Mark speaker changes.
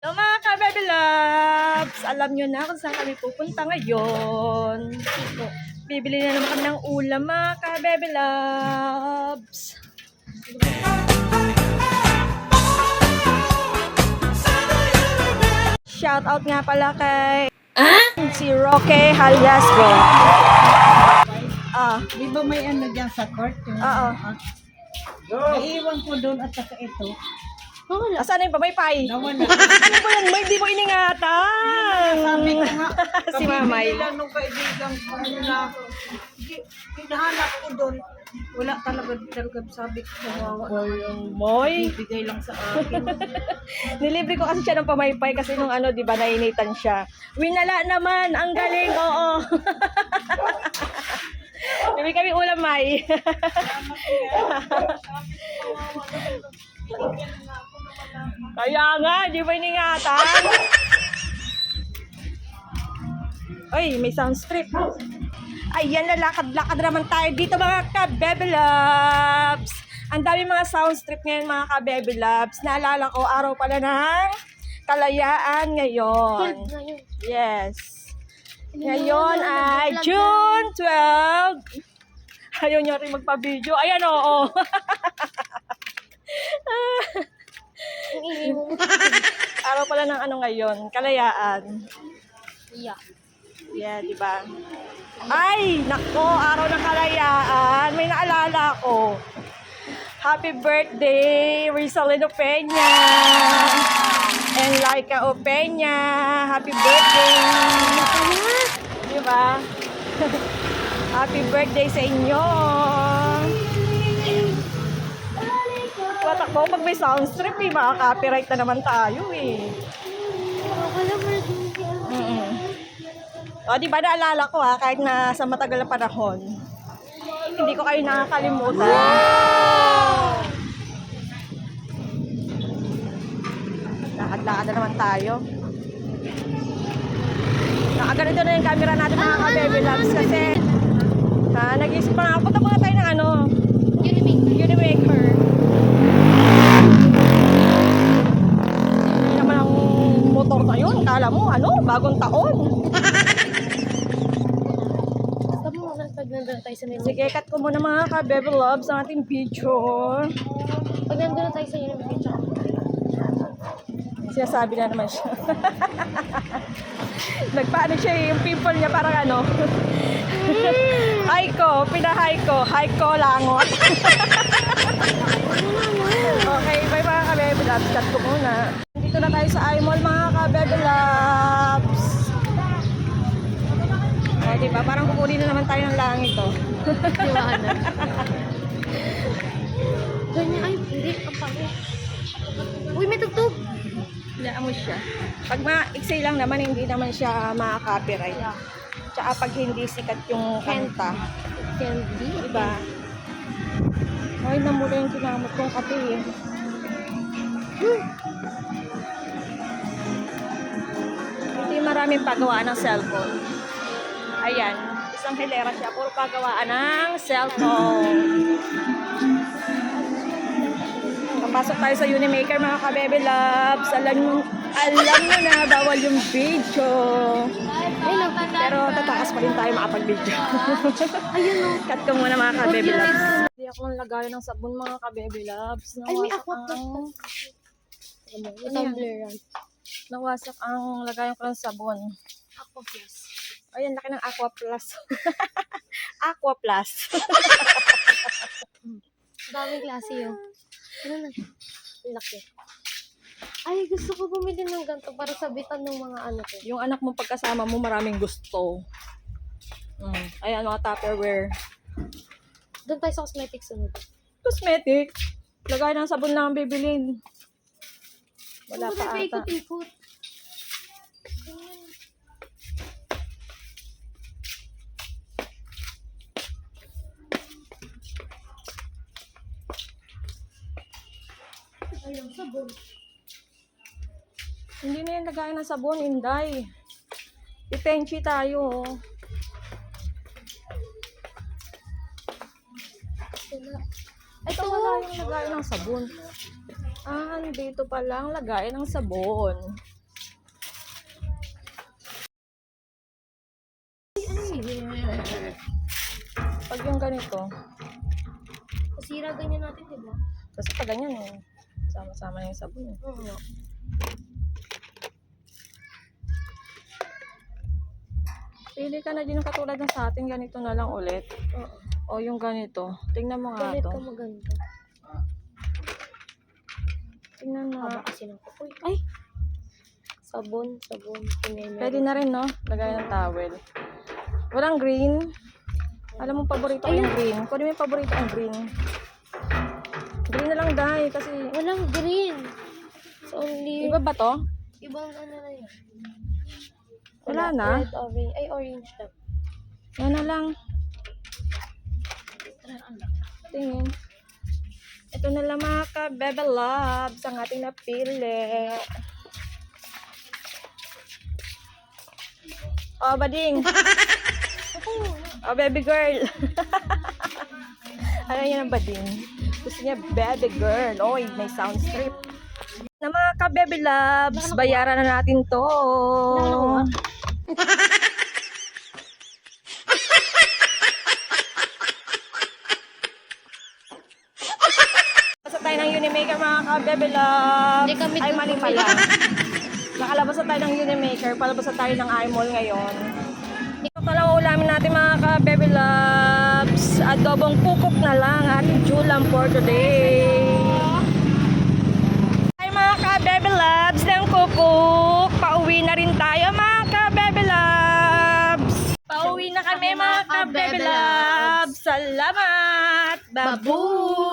Speaker 1: Hello mga ka-Baby Loves! Alam nyo na kung saan kami pupunta ngayon. Bibili na naman kami ng ulam mga ka-Baby Loves. Shout out nga pala kay si Roque Haliasco.
Speaker 2: Di ba may ano dyan sa court?
Speaker 1: Oo.
Speaker 2: Naiiwan ko doon at saka ito.
Speaker 1: Asan na yung pamaypay?
Speaker 2: Nawala.
Speaker 1: Ano ba yan? May di mo iningatan.
Speaker 2: Sabi ko nga,
Speaker 1: Si Mamay.
Speaker 2: kabibili lang nung kaibigan ko na hinahanap ko doon. Wala talaga sabi ko kawawa.
Speaker 1: Yung Moy.
Speaker 2: Bigay lang sa akin.
Speaker 1: Nilibre ko kasi siya ng pamaypay kasi nung ano, di ba, nainitan siya. Winala naman, ang galing, oo. Bibig kami ulam, May. Kaya nga, di ba iningatan? Ay, may sound strip. Ayan, lalakad-lakad naman tayo dito mga ka-Baby Loves. Ang dami mga sound strip ngayon mga ka-Baby Loves. Naalala ko, araw pala ng kalayaan ngayon. Yes. Ngayon ay June 12. Ayaw niya rin magpa-video. Ayan, oo. Araw pala ng ano ngayon, kalayaan. Yeah, di ba? Ay, nako, araw ng kalayaan. May naalala ko. Happy birthday, Rizalino Peña. And Laika Opeña. Happy birthday. Di ba? Happy birthday sa inyo. Watak ko, pag may sound strip, makaka-copyright na naman tayo eh. O, di ba naalala ko ha, kahit na sa matagal na panahon, hindi ko kayo nakakalimutan. Lakad-lakad na naman tayo. Nakaganito na yung camera natin mga ka-Baby Loves kasi nag-isip pa nga, punta muna tayo ng ano, Unimaker. Hindi naman ang motor na yun, kala mo, ano, bagong taon. Sige, cut ko muna mga ka-Baby Loves ang ating video.
Speaker 3: Pag nandun na tayo sa inyo, picture.
Speaker 1: Sinasabi na naman siya. Nagpaano siya yung pimple niya parang ano. Haiko, Haiko langot. Okay, bye mga ka-Baby Loves. Cut ko muna. Dito na tayo sa iMall mga ka-Baby Loves. O, diba? Parang kukunin na naman tayo ng langit, oh.
Speaker 3: Liwanag. Ganyan, ay, hindi, ang pangit. Uy, may tugtog.
Speaker 1: Hinaan mo siya. Pag ma-excel lang naman, hindi naman siya makaka-copyright. Tsaka pag hindi sikat yung kanta.
Speaker 3: Candy.
Speaker 1: Diba? Ay, namula yung kinamot kong kape eh. Ito yung maraming pagawaan ng cellphone. Ayan. Isang hilera siya. Puro pagawaan ng cellphone. Papasok tayo sa Unimaker mga ka-Baby Loves. Alam nyo na, bawal yung video. Pero tatakas pa rin tayo makapag-video.
Speaker 3: Ayun o.
Speaker 1: Cut ko muna mga ka-Baby Loves. Hindi ako lagayan ng sabon mga ka-Baby Loves.
Speaker 3: Ay, may aqua plus. Tumbler yan.
Speaker 1: Nawasak ang lagayan ko ng sabon.
Speaker 3: Aqua plus.
Speaker 1: Ayan, laki ng Aqua Plus. Aqua Plus.
Speaker 3: Daming klase yun. Ano na? Laki. Ay, gusto ko bumili ng ganito para sabitan ng mga ano ko.
Speaker 1: Yung anak mo pagkasama mo, maraming gusto. Ayan, mga Tupperware.
Speaker 3: Doon tayo sa cosmetics sunod.
Speaker 1: Cosmetic. Lagay ng sabon lang ang bibilin. Wala
Speaker 3: Wala
Speaker 1: pa ata.
Speaker 3: ikot-ikot. Ayun, sabon.
Speaker 1: Hindi na yung lagayan ng sabon, Inday. Itenchi tayo.
Speaker 3: Wala.
Speaker 1: Ito wala yung lagayan ng sabon. Dito pala ang lagay ng sabon. Pag yung ganito,
Speaker 3: Kasira ganyan natin, diba?
Speaker 1: kasi pag ganyan eh, sama-sama na yung sabon eh.
Speaker 3: Oo.
Speaker 1: Pili ka na din yung katulad ng sa atin, ganito na lang ulit.
Speaker 3: Oo.
Speaker 1: O yung ganito. Tingnan mo nga
Speaker 3: Galit
Speaker 1: to.
Speaker 3: ka maganda.
Speaker 1: Tingnan mo.
Speaker 3: Haba kasi ng kukoy. Ay! Sabon. Tingnan
Speaker 1: Pwede na rin, no? Lagay ng towel. Walang green. Alam mo, paborito ko yung green. Kunin mo yung paborito kong green. Green na lang, dahil kasi...
Speaker 3: Walang green. It's only...
Speaker 1: Iba ba to?
Speaker 3: Ibang ano na yun.
Speaker 1: Wala na.
Speaker 3: Red, orange. Ay, orange na.
Speaker 1: Yan na lang. Tingin. Ito na lang mga ka-Bebe Loves ang ating napili. Oh, bading. Oh, baby girl. Ayaw niya ng bading. Gusto niya baby girl. Oy, may sound strip. Na mga ka-Bebe Loves, bayaran na natin to. Basta tayo ng Unimaker mga ka-Bebe Loves.
Speaker 3: Hindi kami
Speaker 1: Ay, mali pala. Nakalabas na tayo ng Unimaker. Palabas na tayo ng iMall ngayon. Ito pala ang ulamin natin mga ka-Bebe Loves. Adobong kukok na lang ating julam for today. Ay mga ka-Bebe Loves ng kukok. Pauwi na rin tayo mga ka-Bebe Loves. Pauwi na kami mga ka-Bebe Loves. Salamat! Babu!